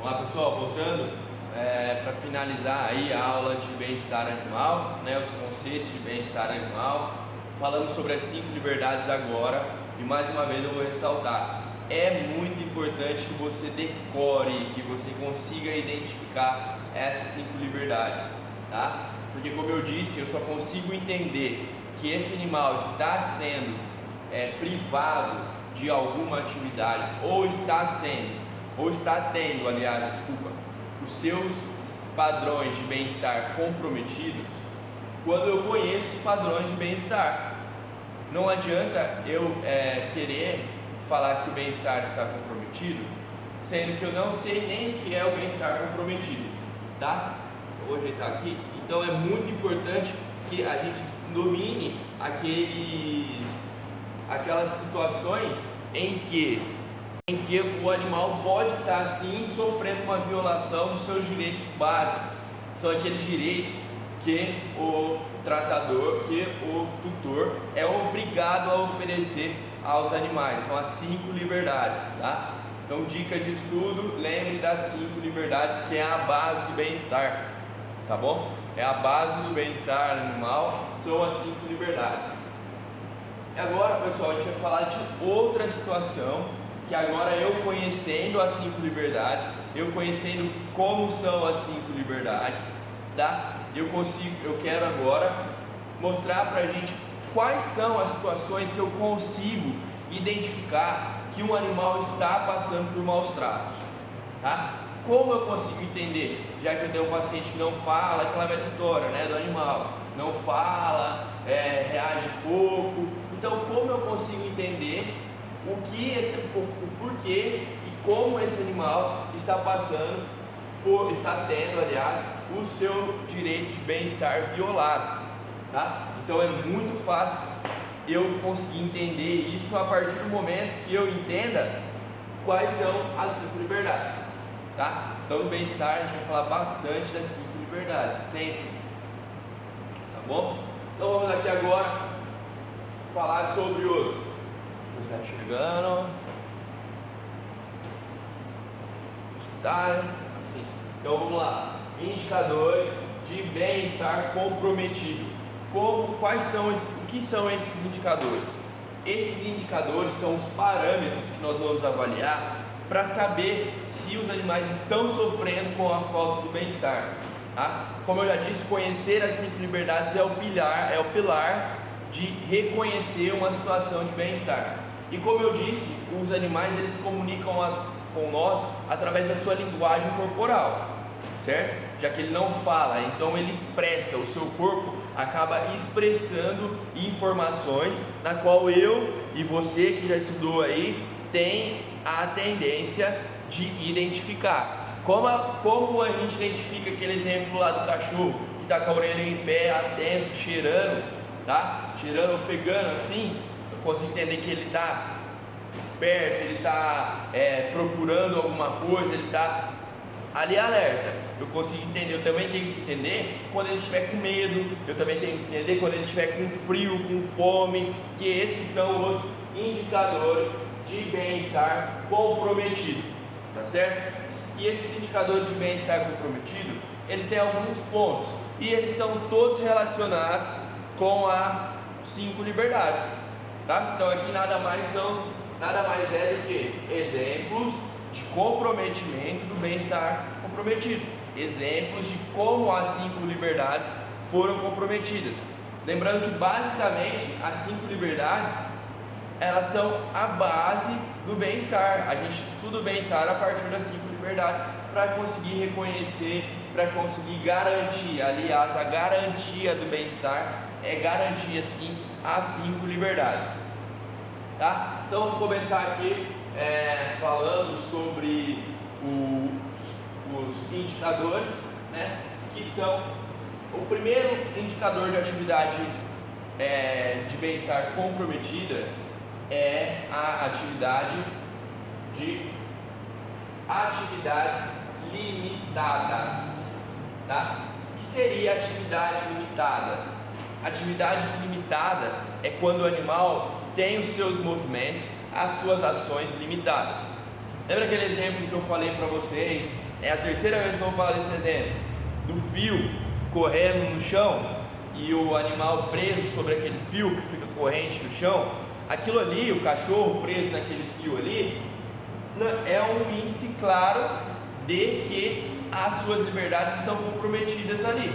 Vamos lá, pessoal, voltando para finalizar aí a aula de bem-estar animal, né, os conceitos de bem-estar animal. Falamos sobre as 5 liberdades agora e mais uma vez eu vou ressaltar, é muito importante que você decore, que você consiga identificar essas 5 liberdades, tá? Porque como eu disse, eu só consigo entender que esse animal está sendo privado de alguma atividade ou está tendo, aliás, desculpa, os seus padrões de bem-estar comprometidos quando eu conheço os padrões de bem-estar. Não adianta eu querer falar que o bem-estar está comprometido, sendo que eu não sei nem o que é o bem-estar comprometido, tá? Eu vou ajeitar aqui. Então é muito importante que a gente domine aquelas situações em que o animal pode estar sim sofrendo uma violação dos seus direitos básicos. São aqueles direitos que o tratador, que o tutor é obrigado a oferecer aos animais. São as 5 liberdades, tá? Então, dica de estudo, lembre das 5 liberdades, que é a base do bem-estar, tá bom? É a base do bem-estar animal, são as 5 liberdades. E agora, pessoal, a gente vai falar de outra situação, que agora eu conhecendo as 5 liberdades, eu conhecendo como são as 5 liberdades, tá? Eu quero agora mostrar pra gente quais são as situações que eu consigo identificar que um animal está passando por maus tratos, tá? Como eu consigo entender? Já que eu tenho um paciente que não fala, aquela velha história, né, do animal, não fala, reage pouco. Então, como eu consigo entender o porquê e como esse animal está tendo, aliás, o seu direito de bem-estar violado, tá? Então é muito fácil eu conseguir entender isso a partir do momento que eu entenda quais são as 5 liberdades, tá? Então no bem-estar a gente vai falar bastante das 5 liberdades, sempre, tá bom? Então vamos aqui agora falar sobre você está enxergando, tá? Assim. Então vamos lá, indicadores de bem-estar comprometido. O que são esses indicadores? Esses indicadores são os parâmetros que nós vamos avaliar para saber se os animais estão sofrendo com a falta do bem-estar, tá? Como eu já disse, conhecer as 5 liberdades é o pilar de reconhecer uma situação de bem-estar. E como eu disse, os animais eles comunicam com nós através da sua linguagem corporal, certo? Já que ele não fala, então ele expressa, o seu corpo acaba expressando informações na qual eu e você que já estudou aí tem a tendência de identificar. Como a gente identifica aquele exemplo lá do cachorro que está com a orelha em pé, atento, cheirando, tá? Cheirando, ofegando assim, eu consigo entender que ele está esperto, ele está procurando alguma coisa, ele está ali alerta. Eu consigo entender, eu também tenho que entender quando ele estiver com medo, eu também tenho que entender quando ele estiver com frio, com fome, que esses são os indicadores de bem-estar comprometido, tá certo? E esses indicadores de bem-estar comprometido, eles têm alguns pontos e eles estão todos relacionados com as 5 liberdades, tá? Então aqui nada mais é do que exemplos de comprometimento do bem-estar comprometido, exemplos de como as 5 liberdades foram comprometidas. Lembrando que basicamente as 5 liberdades elas são a base do bem-estar. A gente estuda o bem-estar a partir das 5 liberdades para conseguir reconhecer, para conseguir garantir. Aliás, a garantia do bem-estar é garantir sim as 5 liberdades, tá? Então vamos começar aqui falando sobre os indicadores, né? Que são o primeiro indicador de atividade de bem-estar comprometida é a atividade de atividades limitadas, tá? O que seria atividade limitada? Atividade limitada é quando o animal tem os seus movimentos, as suas ações limitadas. Lembra aquele exemplo que eu falei para vocês É a terceira vez que eu vou falar desse exemplo, do fio correndo no chão e o animal preso sobre aquele fio que fica corrente no chão. Aquilo ali, o cachorro preso naquele fio ali, é um índice claro de que as suas liberdades estão comprometidas ali,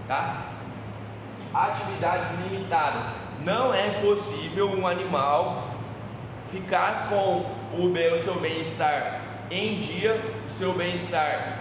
tá? Atividades limitadas. Não é possível um animal ficar com o seu bem-estar em dia, o seu bem-estar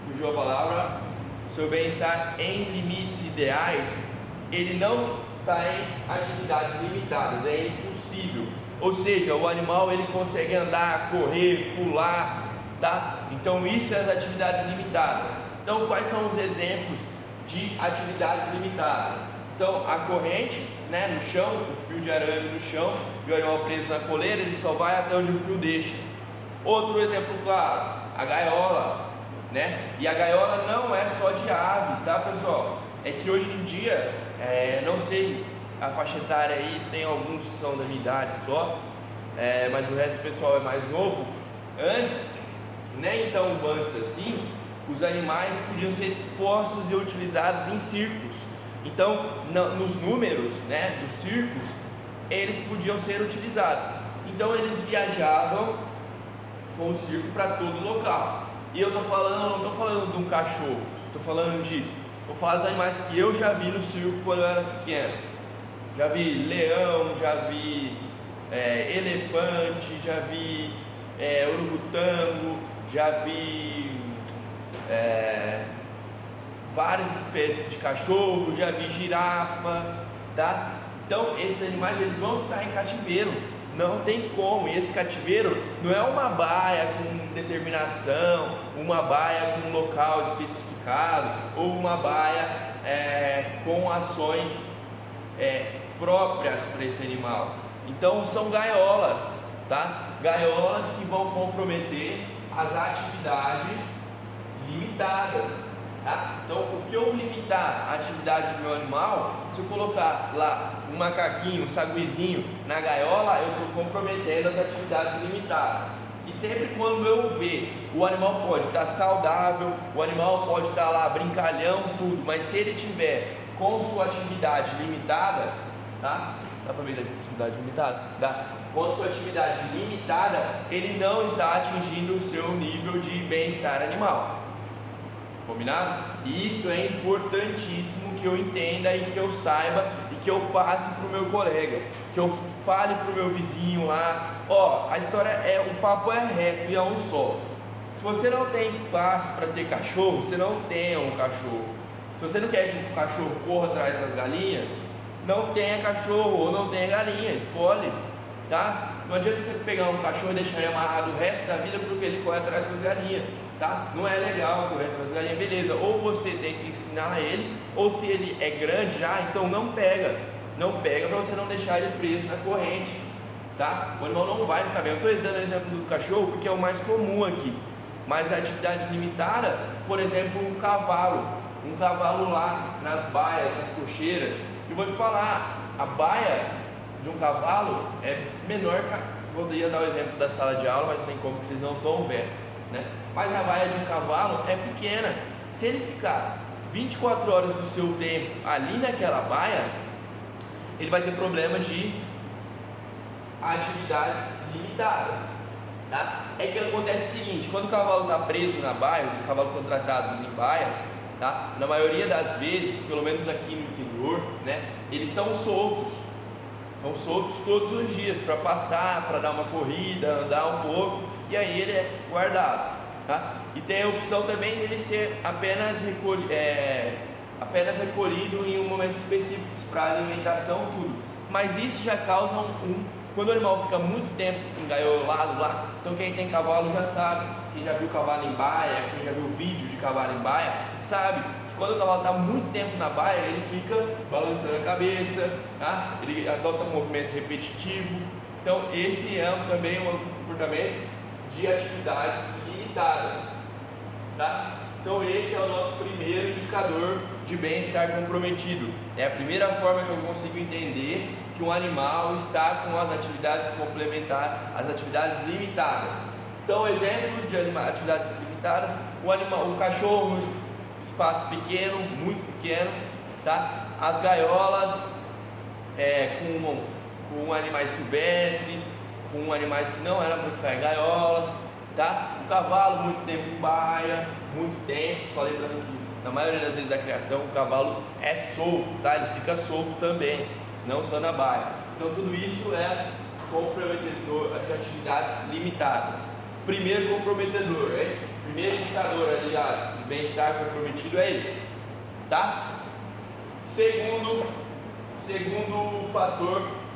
fugiu a palavra, o seu bem-estar em limites ideais, ele não está em atividades limitadas, é impossível. Ou seja, o animal ele consegue andar, correr, pular, tá? Então isso é as atividades limitadas. Então quais são os exemplos de atividades limitadas? Então a corrente, né, no chão, o fio de arame no chão e o animal preso na coleira, ele só vai até onde o fio deixa. Outro exemplo claro, a gaiola, né? E a gaiola não é só de aves, tá, pessoal? É que hoje em dia, não sei, a faixa etária aí tem alguns que são da minha idade só, mas o resto do pessoal é mais novo. Antes, nem tão antes assim, os animais podiam ser expostos e utilizados em circos. Então, nos números, né, dos circos, eles podiam ser utilizados. Então, eles viajavam com o circo para todo local. E eu não estou falando de um cachorro, vou falar dos animais que eu já vi no circo quando eu era pequeno. Já vi leão, já vi elefante, já vi orangotango, já vi várias espécies de cachorro, já vi girafa, tá? Então esses animais eles vão ficar em cativeiro, não tem como. E esse cativeiro não é uma baia com determinação, uma baia com um local especificado, ou uma baia com ações próprias para esse animal. Então são gaiolas, tá? Gaiolas que vão comprometer as atividades limitadas, tá? Então o que eu limitar a atividade do meu animal, se eu colocar lá um macaquinho, um saguizinho na gaiola, eu estou comprometendo as atividades limitadas. E sempre quando eu ver, o animal pode estar saudável, o animal pode estar lá brincalhão, tudo, mas se ele tiver com sua atividade limitada, tá? Dá para ver a atividade limitada? Dá. Com sua atividade limitada, ele não está atingindo o seu nível de bem-estar animal. Combinado? E isso é importantíssimo que eu entenda e que eu saiba e que eu passe para o meu colega, que eu fale para o meu vizinho lá. Ó, a história o papo é reto e é um só. Se você não tem espaço para ter cachorro, você não tenha um cachorro. Se você não quer que o cachorro corra atrás das galinhas, não tenha cachorro ou não tenha galinha, escolhe, tá? Não adianta você pegar um cachorro e deixar ele amarrado o resto da vida porque ele corre atrás das galinhas, tá? Não é legal correr atrás das galinhas, beleza? Ou você tem que ensinar ele, ou se ele é grande já, então não pega para você não deixar ele preso na corrente, tá? O animal não vai ficar bem. Eu estou dando o exemplo do cachorro porque é o mais comum aqui, mas a atividade limitada, por exemplo, um cavalo lá nas baias, nas cocheiras. Eu vou te falar, a baia de um cavalo é menor que poderia dar o exemplo da sala de aula, mas tem como que vocês não estão vendo, né? Mas a baia de um cavalo é pequena. Se ele ficar 24 horas do seu tempo ali naquela baia, ele vai ter problema de atividades limitadas, tá? É que acontece o seguinte: quando o cavalo está preso na baia, os cavalos são tratados em baias, tá? Na maioria das vezes, pelo menos aqui no interior, né, eles são soltos todos os dias para pastar, para dar uma corrida, andar um pouco, e aí ele é guardado, tá? E tem a opção também de ele ser apenas recolhido em um momento específico para alimentação, tudo. Mas isso já causa quando o animal fica muito tempo engaiolado lá. Então quem tem cavalo já sabe, quem já viu cavalo em baia, quem já viu vídeo de cavalo em baia, sabe que quando o cavalo está muito tempo na baia, ele fica balançando a cabeça, tá? Ele adota um movimento repetitivo. Então esse é também um comportamento de atividades limitadas, tá? Então esse é o nosso primeiro indicador de bem-estar comprometido. É a primeira forma que eu consigo entender que um animal está com as atividades complementares, as atividades limitadas. Então, exemplo de atividades limitadas: o cachorro no espaço pequeno, muito pequeno, tá? As gaiolas com animais silvestres, com animais que não eram para ficar em gaiolas, tá? O cavalo muito tempo em baia, muito tempo. Só lembrando que na maioria das vezes da criação o cavalo é solto, tá? Ele fica solto também, não só na baia. Então tudo isso é comprometedor de atividades limitadas. Primeiro comprometedor, hein? Primeiro indicador, aliás, de bem-estar comprometido é esse, tá? Segundo fator